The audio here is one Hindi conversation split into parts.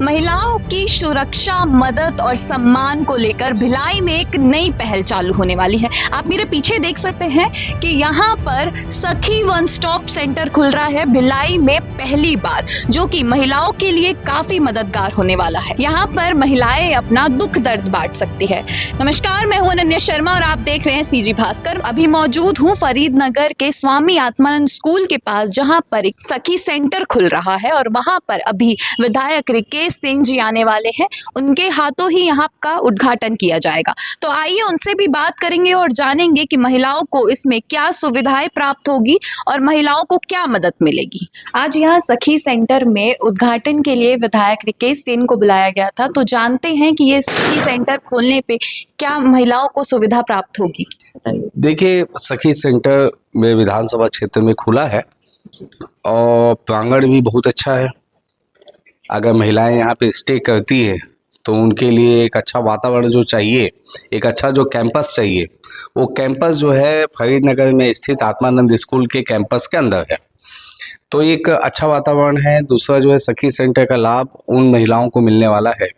महिलाओं की सुरक्षा, मदद और सम्मान को लेकर भिलाई में एक नई पहल चालू होने वाली है। आप मेरे पीछे देख सकते हैं कि यहाँ पर सखी वन स्टॉप सेंटर खुल रहा है भिलाई में पहली बार, जो कि महिलाओं के लिए काफी मददगार होने वाला है। यहाँ पर महिलाएं अपना दुख दर्द बांट सकती है। नमस्कार, मैं हूं अनन्या शर्मा और आप देख रहे हैं सीजी भास्कर। अभी मौजूद हूँ फरीदनगर के स्वामी आत्मानंद स्कूल के पास, जहाँ पर एक सखी सेंटर खुल रहा है और वहाँ पर अभी विधायक रिकेश सिंह जी आने वाले हैं। उनके हाथों ही यहाँ का उद्घाटन किया जाएगा। तो आइए उनसे भी बात करेंगे और जानेंगे कि महिलाओं को इसमें क्या सुविधाएं प्राप्त होगी और महिलाओं को क्या मदद मिलेगी। आज यहाँ सखी सेंटर में उद्घाटन के लिए विधायक रिकेश सिंह को बुलाया गया था। तो जानते हैं कि ये सखी सेंटर खोलने पे क्या महिलाओं को सुविधा प्राप्त होगी। देखिए, सखी सेंटर में विधानसभा क्षेत्र में खुला है और प्रांगण भी बहुत अच्छा है। अगर महिलाएं यहाँ पे स्टे करती है तो उनके लिए एक अच्छा वातावरण जो चाहिए, एक अच्छा जो कैंपस चाहिए, वो कैंपस जो है फरीदनगर में स्थित आत्मानंद स्कूल के कैंपस के अंदर है। तो एक अच्छा वातावरण है। दूसरा जो है, सखी सेंटर का लाभ उन महिलाओं को मिलने वाला है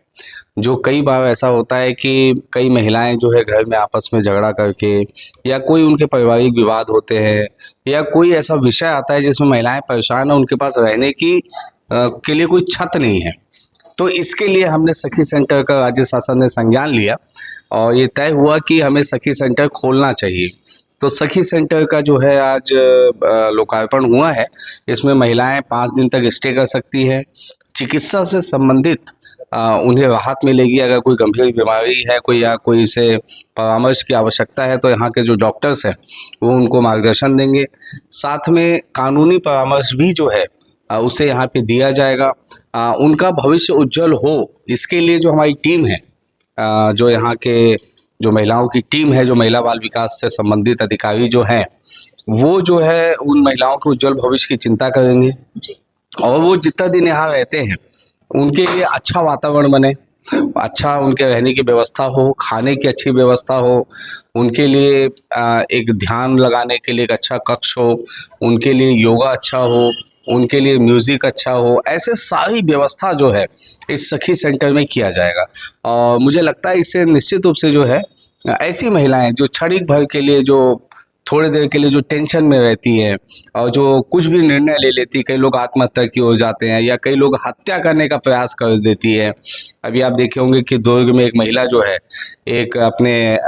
जो कई बार ऐसा होता है कि कई महिलाएं जो है घर में आपस में झगड़ा करके, या कोई उनके पारिवारिक विवाद होते हैं, या कोई ऐसा विषय आता है जिसमें महिलाएं परेशान हैं, उनके पास रहने की के लिए कोई छत नहीं है। तो इसके लिए हमने सखी सेंटर का राज्य शासन ने संज्ञान लिया और ये तय हुआ कि हमें सखी सेंटर खोलना चाहिए। तो सखी सेंटर का जो है आज लोकार्पण हुआ है। इसमें महिलाएं 5 दिन तक स्टे कर सकती है। चिकित्सा से संबंधित उन्हें राहत मिलेगी। अगर कोई गंभीर बीमारी है, कोई या कोई से परामर्श की आवश्यकता है, तो यहाँ के जो डॉक्टर्स हैं वो उनको मार्गदर्शन देंगे। साथ में कानूनी परामर्श भी जो है उसे यहाँ पे दिया जाएगा। उनका भविष्य उज्जवल हो, इसके लिए जो हमारी टीम है, जो यहाँ के जो महिलाओं की टीम है, जो महिला बाल विकास से संबंधित अधिकारी जो हैं, वो जो है उन महिलाओं के उज्जवल भविष्य की चिंता करेंगे और वो जितना दिन यहाँ रहते हैं उनके लिए अच्छा वातावरण बने, अच्छा उनके रहने की व्यवस्था हो, खाने की अच्छी व्यवस्था हो, उनके लिए एक ध्यान लगाने के लिए एक अच्छा कक्ष हो, उनके लिए योगा अच्छा हो, उनके लिए म्यूज़िक अच्छा हो। ऐसे सारी व्यवस्था जो है इस सखी सेंटर में किया जाएगा और मुझे लगता है इससे निश्चित रूप से जो है ऐसी महिलाएं जो क्षणिक भर के लिए, जो थोड़ी देर के लिए जो टेंशन में रहती हैं और जो कुछ भी निर्णय ले लेती, कई लोग आत्महत्या की ओर जाते हैं या कई लोग हत्या करने का प्रयास कर देती है। अभी आप देखे होंगे कि दुर्ग में एक महिला जो है, एक अपने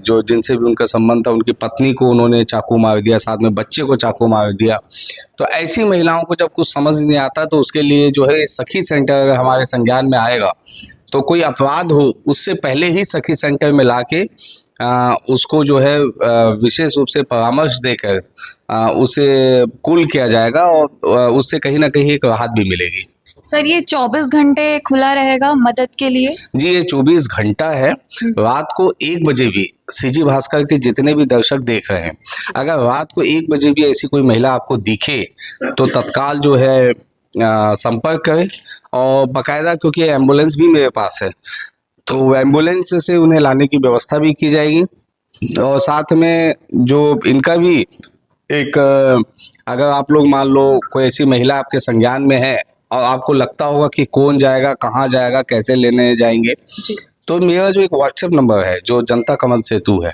जो जिनसे भी उनका संबंध था, उनकी पत्नी को उन्होंने चाकू मार दिया, साथ में बच्चे को चाकू मार दिया। तो ऐसी महिलाओं को जब कुछ समझ नहीं आता तो उसके लिए जो है सखी सेंटर अगर हमारे संज्ञान में आएगा तो कोई अपराध हो उससे पहले ही सखी सेंटर में लाके उसको जो है विशेष रूप से परामर्श देकर उसे कूल किया जाएगा और उससे कहीं ना कहीं एक राहत भी मिलेगी। सर, ये 24 घंटे खुला रहेगा मदद के लिए? जी, ये 24 घंटा है। रात को 1 बजे भी सीजी भास्कर के जितने भी दर्शक देख रहे हैं, अगर रात को 1 बजे भी ऐसी कोई महिला आपको दिखे तो तत्काल जो है संपर्क करें और बाकायदा, क्योंकि एम्बुलेंस भी मेरे पास है, तो एम्बुलेंस से उन्हें लाने की व्यवस्था भी की जाएगी। और साथ में जो इनका भी एक, अगर आप लोग मान लो कोई ऐसी महिला आपके संज्ञान में है और आपको लगता होगा कि कौन जाएगा, कहाँ जाएगा, कैसे लेने जाएंगे, तो मेरा जो एक व्हाट्सएप नंबर है जो जनता कमल सेतु है,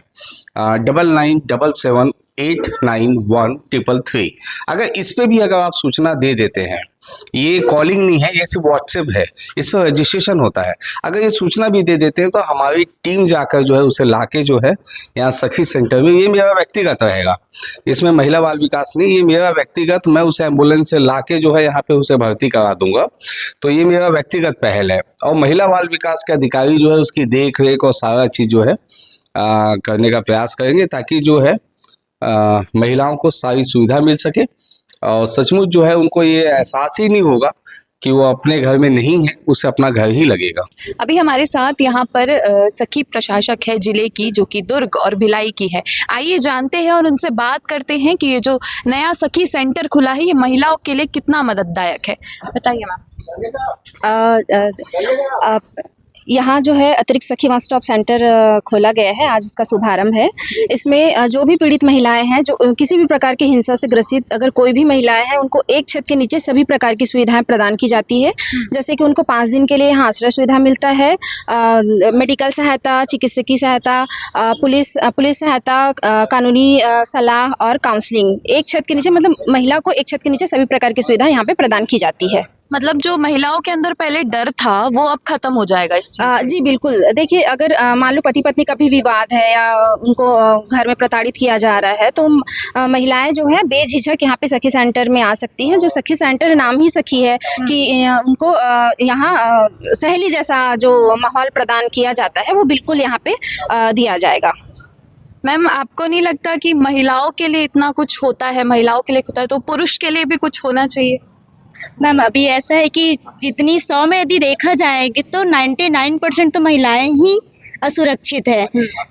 9977891333, अगर इस पे भी अगर आप सूचना दे देते हैं, ये कॉलिंग नहीं है, ये सिर्फ व्हाट्सएप है, इस पर रजिस्ट्रेशन होता है, अगर ये सूचना भी दे देते हैं तो हमारी टीम जाकर जो है उसे लाके जो है यहाँ सखी सेंटर में, ये मेरा व्यक्तिगत रहेगा, इसमें महिला बाल विकास नहीं, ये मेरा व्यक्तिगत, मैं उसे एम्बुलेंस से लाके जो है यहाँ पे उसे भर्ती करा दूंगा। तो ये मेरा व्यक्तिगत पहल है और महिला बाल विकास के अधिकारी जो है उसकी देख रेख और सारा चीज़ जो है करने का प्रयास करेंगे, ताकि जो है महिलाओं को सारी सुविधा मिल सके और सचमुच जो है उनको ये एहसास ही नहीं होगा कि वो अपने घर में नहीं है, उसे अपना घर ही लगेगा। अभी हमारे साथ यहाँ पर सखी प्रशासक है जिले की, जो कि दुर्ग और भिलाई की है। आइए जानते हैं और उनसे बात करते हैं कि ये जो नया सखी सेंटर खुला है ये महिलाओं के लिए कितना मदददायक है। बताइए मैम। यहाँ जो है अतिरिक्त सखी वन स्टॉप सेंटर खोला गया है, आज इसका शुभारंभ है। इसमें जो भी पीड़ित महिलाएं हैं, जो किसी भी प्रकार की हिंसा से ग्रसित अगर कोई भी महिलाएं हैं, उनको एक छत के नीचे सभी प्रकार की सुविधाएं प्रदान की जाती है। जैसे कि उनको 5 दिन के लिए यहाँ आश्रय सुविधा मिलता है, मेडिकल सहायता, चिकित्सकीय सहायता, पुलिस सहायता, कानूनी सलाह और काउंसलिंग। एक छत के नीचे, मतलब महिला को एक छत के नीचे सभी प्रकार की सुविधा यहाँ पे प्रदान की जाती है। मतलब जो महिलाओं के अंदर पहले डर था वो अब खत्म हो जाएगा इस चीज़ से? जी बिल्कुल। देखिए, अगर मान लो पति पत्नी का भी विवाद है या उनको घर में प्रताड़ित किया जा रहा है, तो महिलाएं जो है बेझिझक यहाँ पे सखी सेंटर में आ सकती हैं। जो सखी सेंटर नाम ही सखी है कि उनको यहाँ सहेली जैसा जो माहौल प्रदान किया जाता है वो बिल्कुल यहाँ पे दिया जाएगा। मैम, आपको नहीं लगता कि महिलाओं के लिए इतना कुछ होता है, महिलाओं के लिए होता है, तो पुरुष के लिए भी कुछ होना चाहिए? मैम, अभी ऐसा है कि जितनी 100 में यदि देखा जाएगी तो 99% तो महिलाएं ही असुरक्षित है,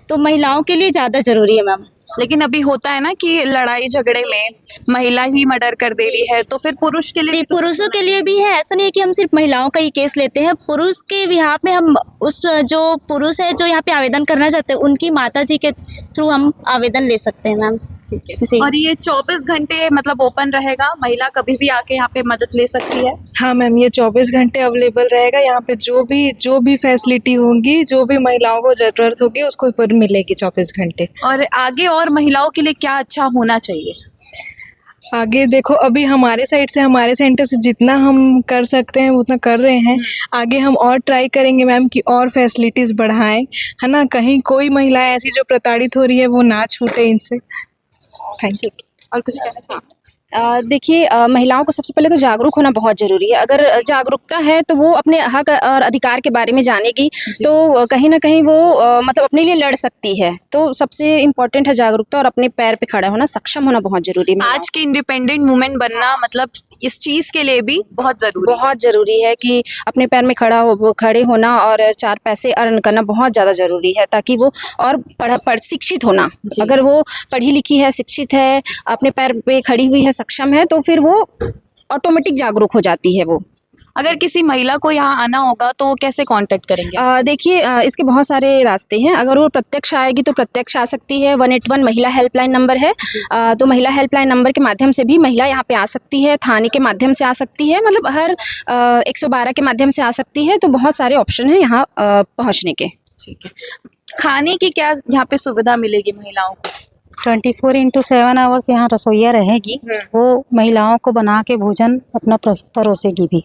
तो महिलाओं के लिए ज़्यादा ज़रूरी है मैम। लेकिन अभी होता है ना कि लड़ाई झगड़े में महिला ही मर्डर कर दे रही है, तो फिर पुरुष के लिए जी, पुरुषों के लिए भी है। ऐसा नहीं है कि हम सिर्फ महिलाओं का ही केस लेते हैं। पुरुष के बिहाफ में हम उस जो पुरुष है जो यहाँ पे आवेदन करना चाहते हैं, उनकी माता जी के थ्रू हम आवेदन ले सकते हैं मैम। ठीक है जी। और ये 24 घंटे मतलब ओपन रहेगा, महिला कभी भी आके यहाँ पे मदद ले सकती है? हाँ मैम, ये 24 घंटे अवेलेबल रहेगा। यहाँ पे जो भी फैसिलिटी होंगी, जो भी महिलाओं को ज़रूरत होगी उसको पर मिलेगी 24 घंटे। और आगे और महिलाओं के लिए क्या अच्छा होना चाहिए? आगे देखो, अभी हमारे साइड से, हमारे सेंटर से जितना हम कर सकते हैं उतना कर रहे हैं। आगे हम और ट्राई करेंगे मैम कि और फैसिलिटीज़ बढ़ाएं, है ना। कहीं कोई महिला ऐसी जो प्रताड़ित हो रही है वो ना छूटे इनसे। Thank you. और कुछ कहना चाहिए? देखिए, महिलाओं को सबसे पहले तो जागरूक होना बहुत ज़रूरी है। अगर जागरूकता है तो वो अपने हक और अधिकार के बारे में जानेगी, तो कहीं ना कहीं वो मतलब अपने लिए लड़ सकती है। तो सबसे इम्पोर्टेंट है जागरूकता और अपने पैर पे खड़ा होना, सक्षम होना बहुत ज़रूरी है। आज की इंडिपेंडेंट वुमेन बनना मतलब इस चीज़ के लिए भी बहुत ज़रूरी है कि अपने पैर में खड़े होना और 4 पैसे अर्न करना बहुत ज़्यादा ज़रूरी है, ताकि वो और शिक्षित होना। अगर वो पढ़ी लिखी है, शिक्षित है, अपने पैर पे खड़ी हुई है, सक्षम है, तो फिर वो ऑटोमेटिक जागरूक हो जाती है वो। अगर किसी महिला को यहाँ आना होगा तो वो कैसे कांटेक्ट करेंगे? देखिए, इसके बहुत सारे रास्ते हैं। अगर वो प्रत्यक्ष आएगी तो प्रत्यक्ष आ सकती है। 181 महिला हेल्पलाइन नंबर है, तो महिला हेल्पलाइन नंबर के माध्यम से भी महिला यहाँ पे आ सकती है। थाने के माध्यम से आ सकती है, मतलब हर 112 के माध्यम से आ सकती है। तो बहुत सारे ऑप्शन हैं यहाँ पहुँचने के। ठीक है। खाने की क्या यहाँ पे सुविधा मिलेगी महिलाओं को? 24/7 आवर्स यहाँ रसोइया रहेगी, वो महिलाओं को बना के भोजन अपना परोसेगी भी।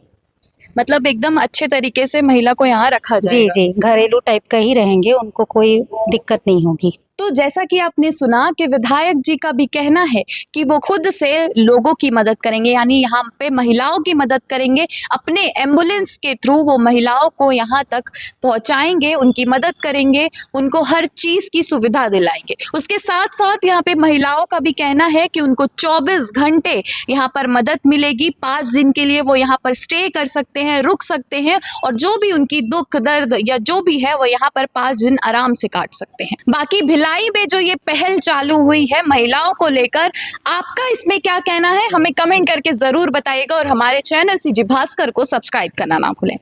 मतलब एकदम अच्छे तरीके से महिला को यहाँ रखा जाएगा। जी, घरेलू टाइप का ही रहेंगे, उनको कोई दिक्कत नहीं होगी। तो जैसा कि आपने सुना कि विधायक जी का भी कहना है कि वो खुद से लोगों की मदद करेंगे, यानी यहाँ पे महिलाओं की मदद करेंगे। अपने एम्बुलेंस के थ्रू वो महिलाओं को यहाँ तक पहुँचाएंगे, उनकी मदद करेंगे, उनको हर चीज़ की सुविधा दिलाएंगे। उसके साथ साथ यहाँ पे महिलाओं का भी कहना है कि उनको 24 घंटे यहाँ पर मदद मिलेगी। 5 दिन के लिए वो यहाँ पर स्टे कर सकते हैं, रुक सकते हैं, और जो भी उनकी दुख दर्द या जो भी है वो यहाँ पर 5 दिन आराम से काट सकते हैं। बाकी भिलाई में जो ये पहल चालू हुई है महिलाओं को लेकर, आपका इसमें क्या कहना है हमें कमेंट करके जरूर बताइएगा, और हमारे चैनल सीजी भास्कर को सब्सक्राइब करना ना भूलें।